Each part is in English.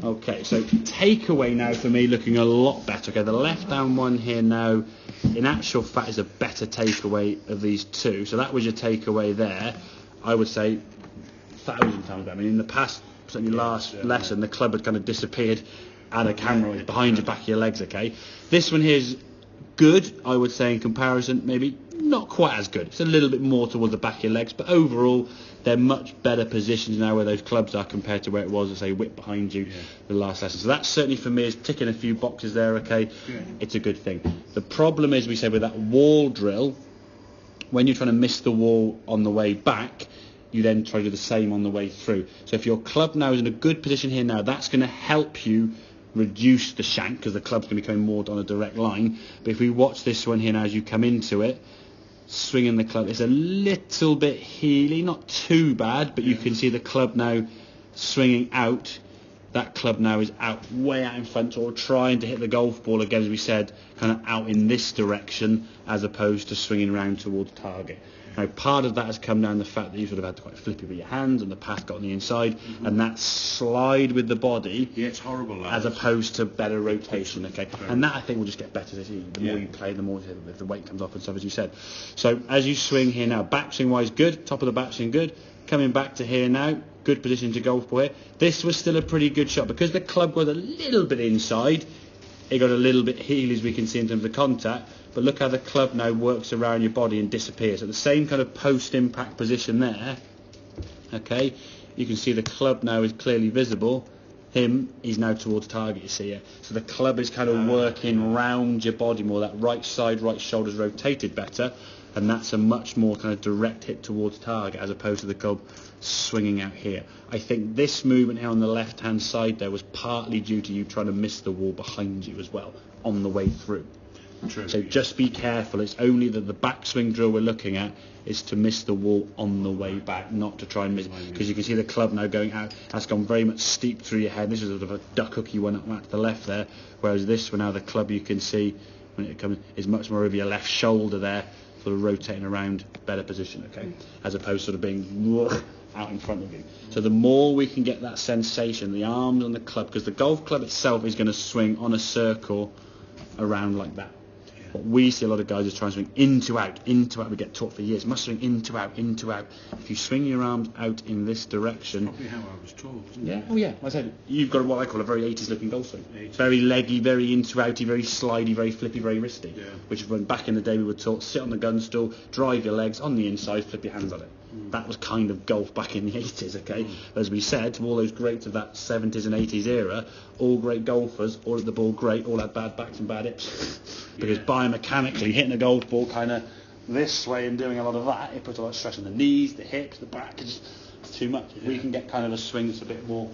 Okay, so takeaway now for me looking a lot better. Okay, the left-hand one here now, in actual fact, is a better takeaway of these two. So that was your takeaway there. I would say 1,000 times better. I mean, in the past, certainly last lesson, the club had kind of disappeared, and a camera was behind your back of your legs. Okay, this one here is good, I would say, in comparison. Maybe not quite as good. It's a little bit more towards the back of your legs, but overall they're much better positions now where those clubs are compared to where it was, as I say, whip behind you the last lesson. So that certainly for me is ticking a few boxes there. Okay, it's a good thing. The problem is, we say, with that wall drill, when you're trying to miss the wall on the way back, you then try to do the same on the way through. So if your club now is in a good position here now, that's going to help you reduce the shank, because the club's going to be coming more on a direct line. But if we watch this one here now, as you come into it, swinging the club, it's a little bit heely, not too bad, but you can see the club now swinging out. That club now is out, way out in front, or trying to hit the golf ball again, as we said, kind of out in this direction, as opposed to swinging round towards target. Now, part of that has come down the fact that you sort of had to quite flippy with your hands, and the path got on the inside, and that slide with the body, it's horrible, that as opposed to better rotation. Okay, and that I think will just get better as the more you play, the more if the weight comes off and stuff, as you said. So as you swing here now, backswing wise, good. Top of the backswing, good. Coming back to here now, good position to golf ball here. This was still a pretty good shot because the club was a little bit inside. It got a little bit heel, as we can see in terms of the contact, but look how the club now works around your body and disappears. So the same kind of post-impact position there, okay, you can see the club now is clearly visible. He's now towards target, you see it. So the club is kind of working round your body more. That right side, right shoulder's rotated better, and that's a much more kind of direct hit towards target, as opposed to the club swinging out here. I think this movement here on the left-hand side there was partly due to you trying to miss the wall behind you as well on the way through. True. So just be careful. It's only that the backswing drill we're looking at is to miss the wall on the way back, not to try and miss, because you can see the club now going out. That's gone very much steep through your head. This is sort of a duck hooky one up to the left there, whereas this one now, the club, you can see when it comes, is much more over your left shoulder there, sort of rotating around, better position, okay, as opposed to sort of being out in front of you. So the more we can get that sensation, the arms on the club, because the golf club itself is going to swing on a circle around like that. What we see a lot of guys is trying to swing into out. We get taught for years, must swing into out. If you swing your arms out in this direction, probably how I was taught, isn't yeah, it? oh yeah, I said you've got what I call a very 80s looking golf swing. 80s. Very leggy, very into outy, very slidey, very flippy, very wristy. Yeah. Which is when back in the day we were taught sit on the gun stool, drive your legs on the inside, flip your hands on it. That was kind of golf back in the 80s, okay? As we said, all those greats of that 70s and 80s era, all great golfers, all at the ball great, all had bad backs and bad hips. Because biomechanically, hitting a golf ball kind of this way and doing a lot of that, it puts a lot of stress on the knees, the hips, the back. It's too much. If we can get kind of a swing that's a bit more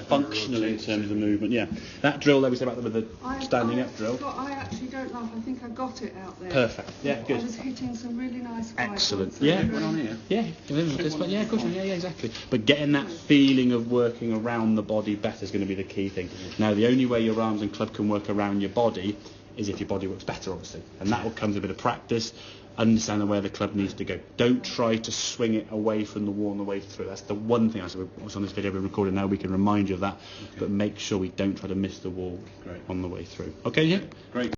functional in terms of the movement, that drill that we said about the standing up drill. I actually don't laugh. I think I got it out there. Perfect. Yeah, good. I was hitting some really nice flights. Excellent. Yeah. On here. Yeah, of course. Yeah, exactly. But getting that feeling of working around the body better is going to be the key thing. Now, the only way your arms and club can work around your body is if your body works better, obviously, and that will come with a bit of practice. Understanding where the club needs to go. Don't try to swing it away from the wall on the way through. That's the one thing I said. What's on this video we're recording now, we can remind you of that. But make sure we don't try to miss the wall on the way through. Okay, yeah? Great.